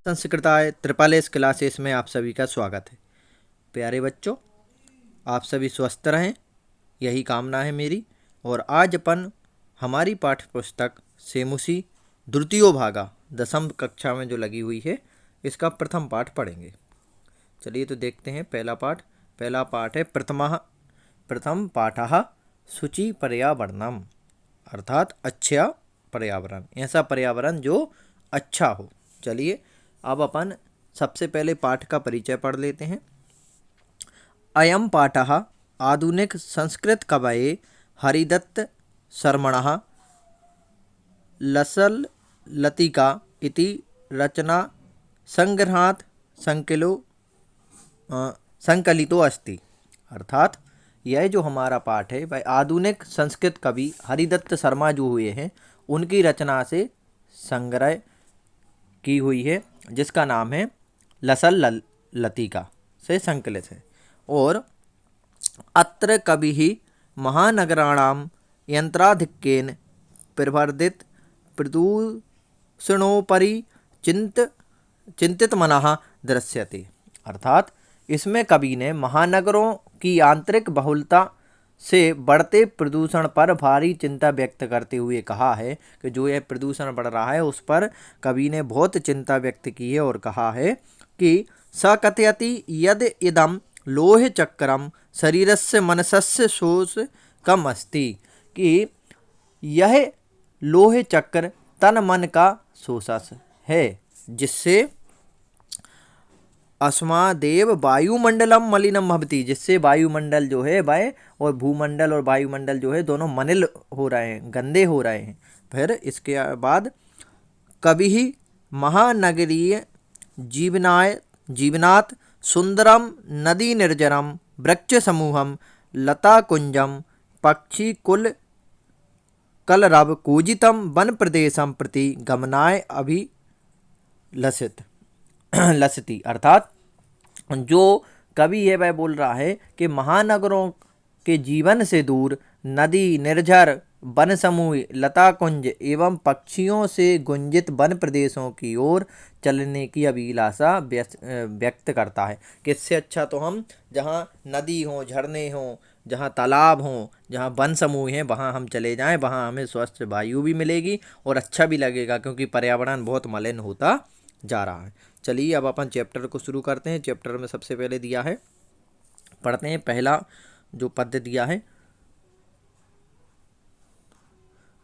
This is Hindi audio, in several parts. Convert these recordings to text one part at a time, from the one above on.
संस्कृताय ट्रिपल एस क्लासेस में आप सभी का स्वागत है। प्यारे बच्चों, आप सभी स्वस्थ रहें, यही कामना है मेरी। और आज अपन हमारी पाठ्य पुस्तक सेमुसी द्वितीयो भागा 10वीं कक्षा में जो लगी हुई है, इसका प्रथम पाठ पढ़ेंगे। चलिए तो देखते हैं पहला पाठ है प्रथम पाठः शुचि पर्यावरणम, अर्थात अच्छा पर्यावरण, ऐसा पर्यावरण जो अच्छा हो। चलिए अब अपन सबसे पहले पाठ का परिचय पढ़ लेते हैं। अयम पाठः आधुनिक संस्कृत कवये हरिदत्त शर्मणः लसल लतिका इति रचना संग्रहात् संकलितो अस्ति। अर्थात यह जो हमारा पाठ है वह आधुनिक संस्कृत कवि हरिदत्त शर्मा जो हुए हैं उनकी रचना से संग्रह की हुई है, जिसका नाम है लसल लतिका से संकलित है। और अत्र कविः महानगराणां यंत्राधिक्येन प्रवर्धित प्रदूषणोपरि चिंतित मनः दृश्यते। अर्थात इसमें कवि ने महानगरों की आंतरिक बहुलता से बढ़ते प्रदूषण पर भारी चिंता व्यक्त करते हुए कहा है कि जो यह प्रदूषण बढ़ रहा है उस पर कवि ने बहुत चिंता व्यक्त की है और कहा है कि स कथयति यद इदं लोह चक्रम शरीरस्य मनसस्य शोषकम अस्ति, कि यह लोह चक्र तन मन का शोषक है, जिससे अस्मादेव वायुमंडलम मलिनम भवति, जिससे वायुमंडल जो है वह और भूमंडल और वायुमंडल जो है दोनों मलिन हो रहे हैं, गंदे हो रहे हैं। फिर इसके बाद कवि महानगरीय जीवनात् सुंदरम नदी निर्जरम वृक्ष समूहम लता कुंजम पक्षी कुल कलरव कूजितम वन प्रदेशम प्रति गमनाय लसती। अर्थात जो कवि है वह बोल रहा है कि महानगरों के जीवन से दूर नदी निर्झर वन समूह लता कुंज एवं पक्षियों से गुंजित वन प्रदेशों की ओर चलने की अभिलाषा व्यक्त करता है। कि इससे अच्छा तो हम जहाँ नदी हो, झरने हों, जहाँ तालाब हों, जहाँ वन समूह हैं वहाँ हम चले जाएं, वहाँ हमें स्वस्थ वायु भी मिलेगी और अच्छा भी लगेगा, क्योंकि पर्यावरण बहुत मलिन होता जा रहा है। चलिए अब अपन चैप्टर को शुरू करते हैं। चैप्टर में सबसे पहले दिया है, पढ़ते हैं पहला जो पद दिया है,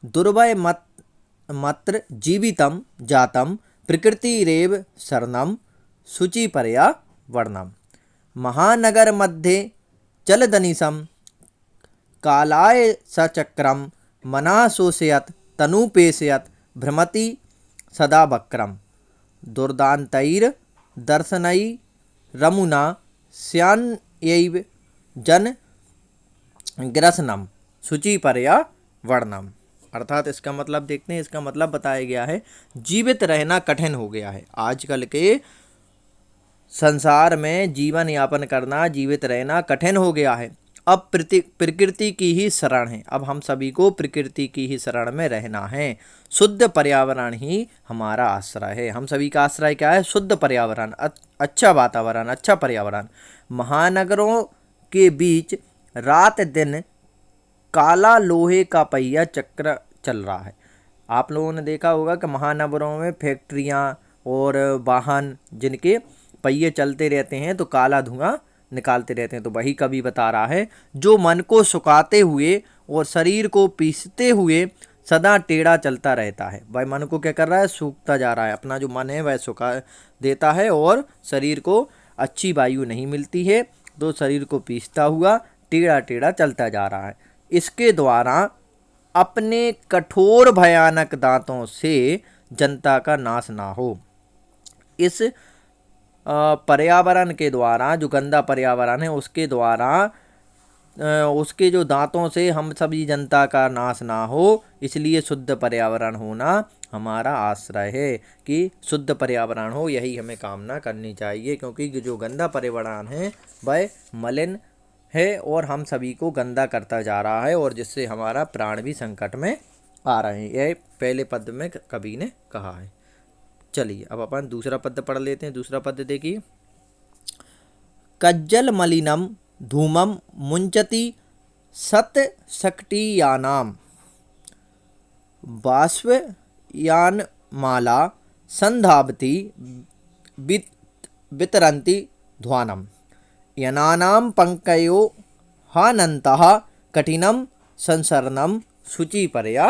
दुर्वय मत्र जीवितम जातम प्रकृतिरेव शरणम शुचि पर्यावरणम महानगर मध्ये चलदनिशम कालाय सचक्रम मना शोषयत तनुपेशयत भ्रमति सदा वक्रम दुर्दान्तैर दर्शनै रमुना स्यान्यैव जन ग्रसनम शुचि पर्यावरणम। अर्थात इसका मतलब देखते हैं। इसका मतलब बताया गया है, जीवित रहना कठिन हो गया है। आजकल के संसार में जीवन यापन करना, जीवित रहना कठिन हो गया है। अब प्रकृति की ही शरण है। अब हम सभी को प्रकृति की ही शरण में रहना है। शुद्ध पर्यावरण ही हमारा आश्रय है। हम सभी का आश्रय क्या है? शुद्ध पर्यावरण, अच्छा वातावरण, अच्छा पर्यावरण। महानगरों के बीच रात दिन काला लोहे का पहिया चक्र चल रहा है। आप लोगों ने देखा होगा कि महानगरों में फैक्ट्रियां और वाहन जिनके पहिए चलते रहते हैं तो काला धुआं निकालते रहते हैं। तो वही कवि बता रहा है, जो मन को सुखाते हुए और शरीर को पीसते हुए सदा टेढ़ा चलता रहता है। वह मन को क्या कर रहा है? सूखता जा रहा है। अपना जो मन है वह सुखा देता है और शरीर को अच्छी वायु नहीं मिलती है, तो शरीर को पीसता हुआ टेढ़ा टेढ़ा चलता जा रहा है। इसके द्वारा अपने कठोर भयानक दांतों से जनता का नाश ना हो। इस पर्यावरण के द्वारा, जो गंदा पर्यावरण है उसके द्वारा उसके जो दांतों से हम सभी जनता का नाश ना हो, इसलिए शुद्ध पर्यावरण होना हमारा आश्रय है कि शुद्ध पर्यावरण हो। यही हमें कामना करनी चाहिए, क्योंकि जो गंदा पर्यावरण है वह मलिन है और हम सभी को गंदा करता जा रहा है, और जिससे हमारा प्राण भी संकट में आ रहे हैं। यह पहले पद में कवि ने कहा है। चलिए अब अपन दूसरा पद पढ़ लेते हैं। दूसरा पद देखिए, कज्जल मलिनम धूमम मुंचति सत शक्तियानाम बाष्पयानमाला संधावति वितरन्ति ध्वानम यनानां पंकयो हानन्तः कठिनम संसरणम शुचिपर्या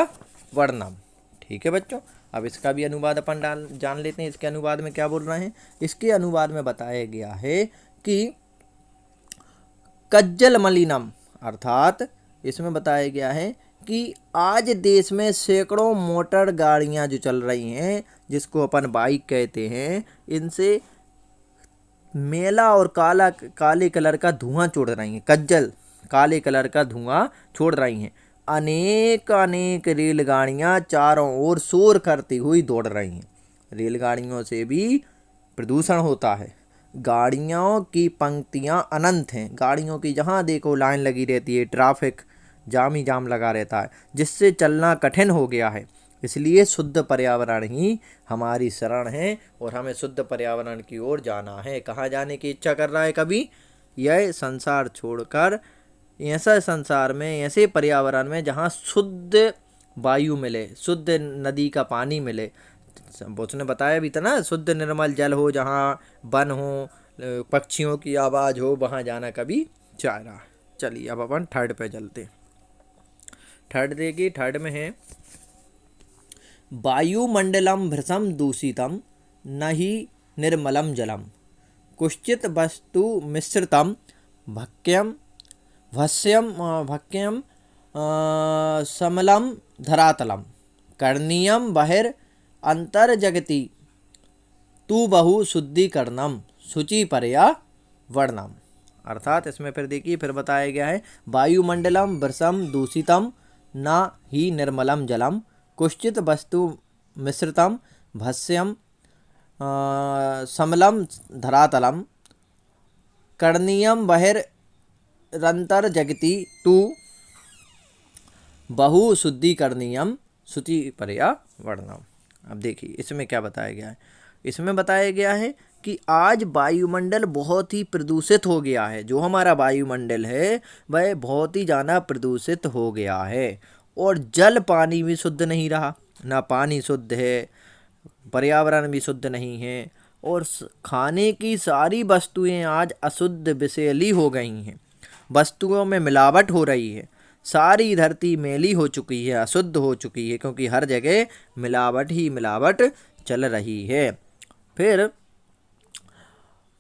वर्णम। ठीक है बच्चों, अब इसका भी अनुवाद अपन जान लेते हैं। इसके अनुवाद में क्या बोल रहे हैं। इसके अनुवाद में बताया गया है कि कज्जल मलिनम, अर्थात इसमें बताया गया है कि आज देश में सैकड़ों मोटर गाड़ियां जो चल रही हैं, जिसको अपन बाइक कहते हैं, इनसे मेला और काले कलर का धुआं छोड़ रही हैं। कज्जल काले कलर का धुआं छोड़ रही हैं। अनेक अनेक रेलगाड़ियां चारों ओर शोर करती हुई दौड़ रही हैं। रेलगाड़ियों से भी प्रदूषण होता है। गाड़ियों की पंक्तियां अनंत हैं। गाड़ियों की जहां देखो लाइन लगी रहती है, ट्रैफिक जाम ही जाम लगा रहता है, जिससे चलना कठिन हो गया है। इसलिए शुद्ध पर्यावरण ही हमारी शरण है और हमें शुद्ध पर्यावरण की ओर जाना है। कहाँ जाने की इच्छा कर रहा है कवि? यह संसार छोड़कर ऐसा संसार में, ऐसे पर्यावरण में जहाँ शुद्ध वायु मिले, शुद्ध नदी का पानी मिले। उसने बताया भी था ना, शुद्ध निर्मल जल हो, जहाँ वन हो, पक्षियों की आवाज़ हो, वहाँ जाना कभी चाह रहा। चलिए अब अपन थर्ड पे चलते। थर्ड देखिए, थर्ड में है वायुमंडलम भृशम दूषितम न ही निर्मलम जलम कुश्चित वस्तु मिश्रितम भक्ष्यम समलम धरातलम करणीयम बहिर अंतर्जगति तू बहु शुद्धिकरणम शुचिपर्या वर्णम। अर्थात इसमें फिर देखिए, फिर बताया गया है वायुमंडलम भृशम दूषितम न ही निर्मलम जलम कुश्चित वस्तु मिश्रितम भस्यम समलम धरातलम करणीयम बहिरंतर्जगति तू बहु शुद्धिकरणीयम शुचिपर्या वर्णम। अब देखिए इसमें क्या बताया गया है। इसमें बताया गया है कि आज वायुमंडल बहुत ही प्रदूषित हो गया है। जो हमारा वायुमंडल है वह बहुत ही ज़्यादा प्रदूषित हो गया है और जल पानी भी शुद्ध नहीं रहा। ना पानी शुद्ध है, पर्यावरण भी शुद्ध नहीं है और खाने की सारी वस्तुएं आज अशुद्ध विषैली हो गई हैं। वस्तुओं में मिलावट हो रही है। सारी धरती मैली हो चुकी है, अशुद्ध हो चुकी है, क्योंकि हर जगह मिलावट ही मिलावट चल रही है। फिर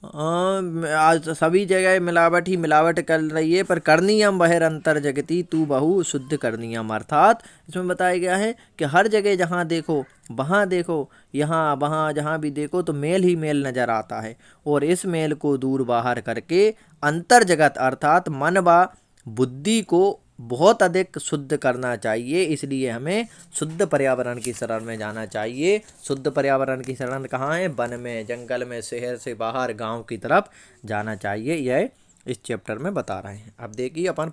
आज सभी जगह मिलावट ही मिलावट कर रही है। पर करनीयम बहिर अंतर जगती तू बहु शुद्ध करनीयम, अर्थात इसमें बताया गया है कि हर जगह जहाँ देखो वहाँ देखो, यहाँ वहाँ जहाँ भी देखो तो मेल ही मेल नज़र आता है। और इस मेल को दूर बाहर करके अंतर जगत अर्थात मन व बुद्धि को बहुत अधिक शुद्ध करना चाहिए। इसलिए हमें शुद्ध पर्यावरण की शरण में जाना चाहिए। शुद्ध पर्यावरण की शरण कहाँ है? वन में, जंगल में, शहर से बाहर गांव की तरफ जाना चाहिए। यह इस चैप्टर में बता रहे हैं। अब देखिए अपन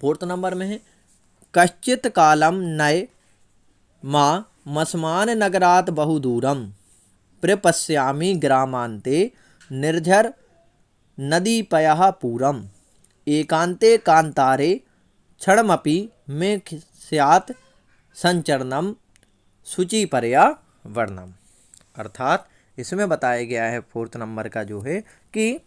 फोर्थ नंबर में है कश्चित कालम नय माँ मस्मान नगरात बहुदूरम प्रपश्यामि ग्रामांते निर्झर नदीपयः पूरम एकांते कांतारे क्षणमपि में स्यात् संचरणम शुचिपर्या वर्णम। अर्थात इसमें बताया गया है फोर्थ नंबर का जो है कि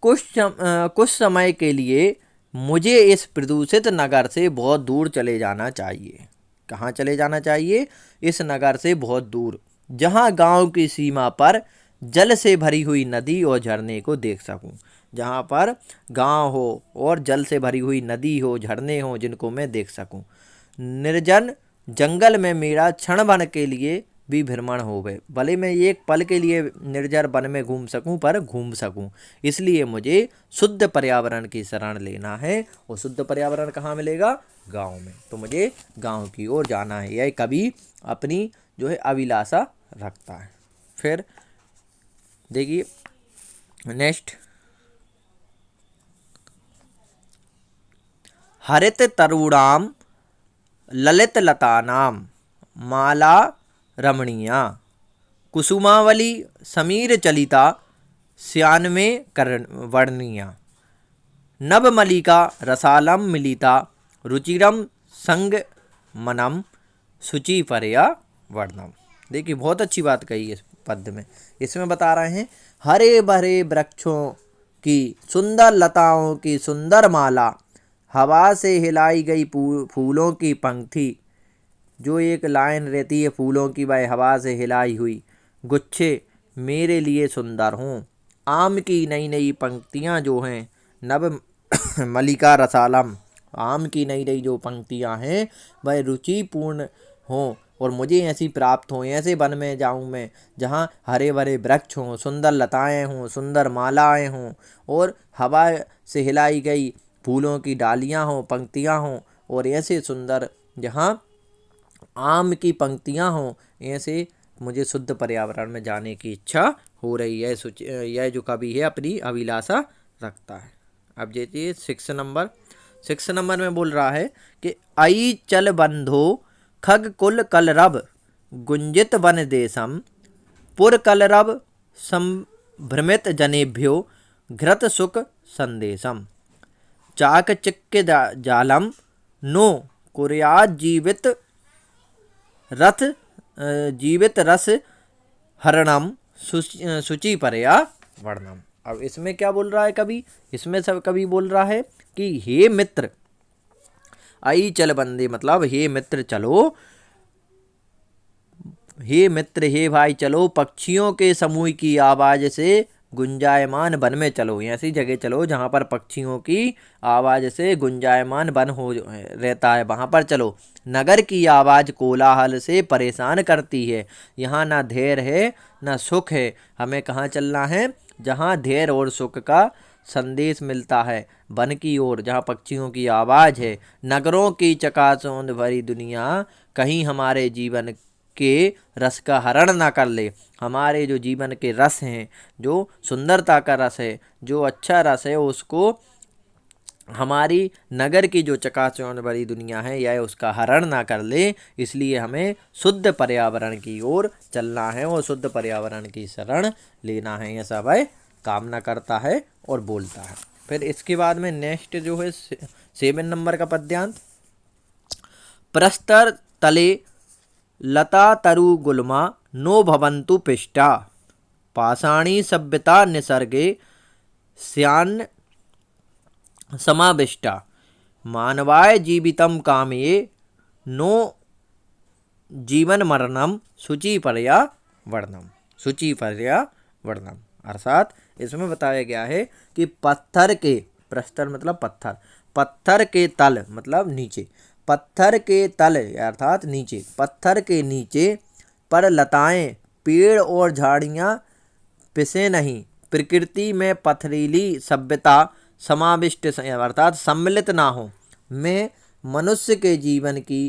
कुछ समय के लिए मुझे इस प्रदूषित नगर से बहुत दूर चले जाना चाहिए। कहाँ चले जाना चाहिए? इस नगर से बहुत दूर, जहाँ गांव की सीमा पर जल से भरी हुई नदी और झरने को देख सकूं। जहाँ पर गांव हो और जल से भरी हुई नदी हो, झरने हो, जिनको मैं देख सकूं। निर्जन जंगल में मेरा क्षण भर के लिए भी भ्रमण होवे, भले मैं एक पल के लिए निर्जर वन में घूम सकूं, पर घूम सकूं। इसलिए मुझे शुद्ध पर्यावरण की शरण लेना है। और शुद्ध पर्यावरण कहाँ मिलेगा? गांव में। तो मुझे गांव की ओर जाना है। यह कवि अपनी जो है अभिलाषा रखता है। फिर देखिए नेक्स्ट, हरित तरुणाम ललित लतानाम माला रमणीया कुसुमावली समीर चलिता श्यानमे कर्ण वर्णीया नवमलिका रसालम मिलिता रुचिरम संग मनम शुचि परया वर्णम। देखिए बहुत अच्छी बात कही है इस पद्य में। इसमें बता रहे हैं हरे भरे वृक्षों की सुंदर लताओं की सुंदर माला, हवा से हिलाई गई फूलों की पंक्ति, जो एक लाइन रहती है फूलों की वह हवा से हिलाई हुई गुच्छे मेरे लिए सुंदर हों। आम की नई नई पंक्तियाँ जो हैं, नव मलिका रसालम, आम की नई नई जो पंक्तियाँ हैं वह रुचिपूर्ण हों और मुझे ऐसी प्राप्त हों। ऐसे वन में जाऊं मैं जहाँ हरे भरे वृक्ष हों, सुंदर लताएं हों, सुंदर मालाएं हों और हवा से हिलाई गई फूलों की डालियाँ हों, पंक्तियाँ हों और ऐसे सुंदर जहाँ आम की पंक्तियाँ हों, ऐसे मुझे शुद्ध पर्यावरण में जाने की इच्छा हो रही है। यह जो कवि है अपनी अभिलाषा रखता है। अब देखिए 6 नंबर में बोल रहा है कि आई चल बंधो खग कुल कलरव गुंजित वन देशम पुर कलरव संभ्रमित जनेभ्यो घृत सुख संदेशम चाक चिक्के जालम नो कुर्यात जीवित रस हरणम शुचि परया वर्णम। अब इसमें क्या बोल रहा है कवि? इसमें सब कवि बोल रहा है कि हे मित्र, आई चल बंदे मतलब हे मित्र चलो, हे मित्र हे भाई चलो, पक्षियों के समूह की आवाज से गुंजायमान वन में चलो। ऐसी जगह चलो जहाँ पर पक्षियों की आवाज़ से गुंजायमान वन हो रहता है, वहाँ पर चलो। नगर की आवाज़ कोलाहल से परेशान करती है, यहाँ ना धैर्य है ना सुख है। हमें कहाँ चलना है? जहाँ धैर्य और सुख का संदेश मिलता है, वन की ओर जहाँ पक्षियों की आवाज़ है। नगरों की चकाचौंध भरी दुनिया कहीं हमारे जीवन के रस का हरण ना कर ले। हमारे जो जीवन के रस हैं, जो सुंदरता का रस है, जो अच्छा रस है, उसको हमारी नगर की जो चकाचौंध भरी दुनिया है यह उसका हरण ना कर ले। इसलिए हमें शुद्ध पर्यावरण की ओर चलना है और शुद्ध पर्यावरण की शरण लेना है, ऐसा वह कामना करता है और बोलता है। फिर इसके बाद में नेक्स्ट जो है 7 नंबर का पद्यांत, प्रस्तर तले लता तरु गुल्मा नो भवन्तु पिष्टा पाषाणी सभ्यता निसर्गे स्यान्न समाविष्टा मानवाय जीवितम कामये नो जीवन मरणम शुचि परया वर्णम। शुचि परया वर्णम अर्थात इसमें बताया गया है कि पत्थर के, प्रस्तर मतलब पत्थर, पत्थर के तल मतलब नीचे, पत्थर के तल अर्थात नीचे, पत्थर के नीचे पर लताएं पेड़ और झाड़ियाँ पिसे नहीं, प्रकृति में पथरीली सभ्यता समाविष्ट अर्थात सम्मिलित ना हो। मैं मनुष्य के जीवन की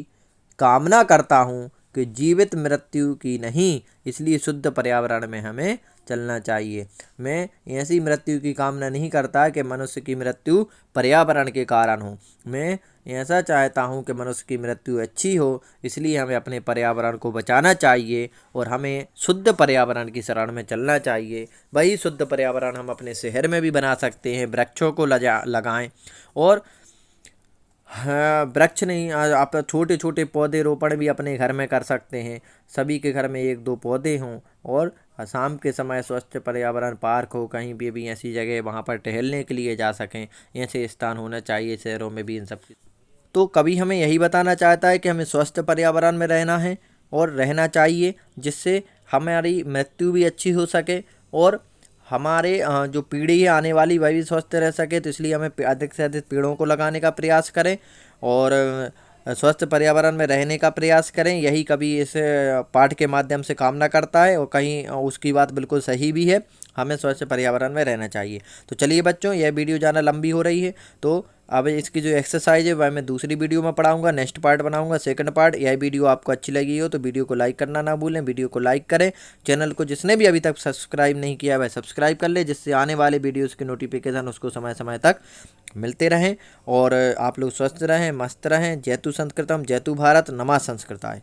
कामना करता हूँ कि जीवित मृत्यु की नहीं, इसलिए शुद्ध पर्यावरण में हमें चलना चाहिए। मैं ऐसी मृत्यु की कामना नहीं करता कि मनुष्य की मृत्यु पर्यावरण के कारण हो। मैं ऐसा चाहता हूँ कि मनुष्य की मृत्यु अच्छी हो, इसलिए हमें अपने पर्यावरण को बचाना चाहिए और हमें शुद्ध पर्यावरण की शरण में चलना चाहिए। वही शुद्ध पर्यावरण हम अपने शहर में भी बना सकते हैं। वृक्षों को लगाएं और वृक्ष नहीं, आप छोटे छोटे पौधे रोपण भी अपने घर में कर सकते हैं। सभी के घर में 1-2 पौधे हों और शाम के समय स्वच्छ पर्यावरण पार्क हो, कहीं भी ऐसी जगह वहाँ पर टहलने के लिए जा सकें, ऐसे स्थान होना चाहिए शहरों में भी इन सब। तो कभी हमें यही बताना चाहता है कि हमें स्वस्थ पर्यावरण में रहना है और रहना चाहिए, जिससे हमारी मृत्यु भी अच्छी हो सके और हमारे जो पीढ़ी है आने वाली वह भी स्वस्थ रह सके। तो इसलिए हमें अधिक से अधिक पेड़ों को लगाने का प्रयास करें और स्वस्थ पर्यावरण में रहने का प्रयास करें। यही कभी इस पाठ के माध्यम से कामना करता है और कहीं उसकी बात बिल्कुल सही भी है, हमें स्वच्छ पर्यावरण में रहना चाहिए। तो चलिए बच्चों, यह वीडियो ज़्यादा लंबी हो रही है, तो अब इसकी जो एक्सरसाइज है वह मैं दूसरी वीडियो में पढ़ाऊंगा, नेक्स्ट पार्ट बनाऊंगा, सेकंड पार्ट। यह वीडियो आपको अच्छी लगी हो तो वीडियो को लाइक करना ना भूलें, वीडियो को लाइक करें। चैनल को जिसने भी अभी तक सब्सक्राइब नहीं किया वह सब्सक्राइब कर ले, जिससे आने वाले वीडियोज़ के नोटिफिकेशन उसको समय समय तक मिलते रहें और आप लोग स्वस्थ रहें, मस्त रहें। जयतु संस्कृतम, जयतु भारत, नमः संस्कृताय।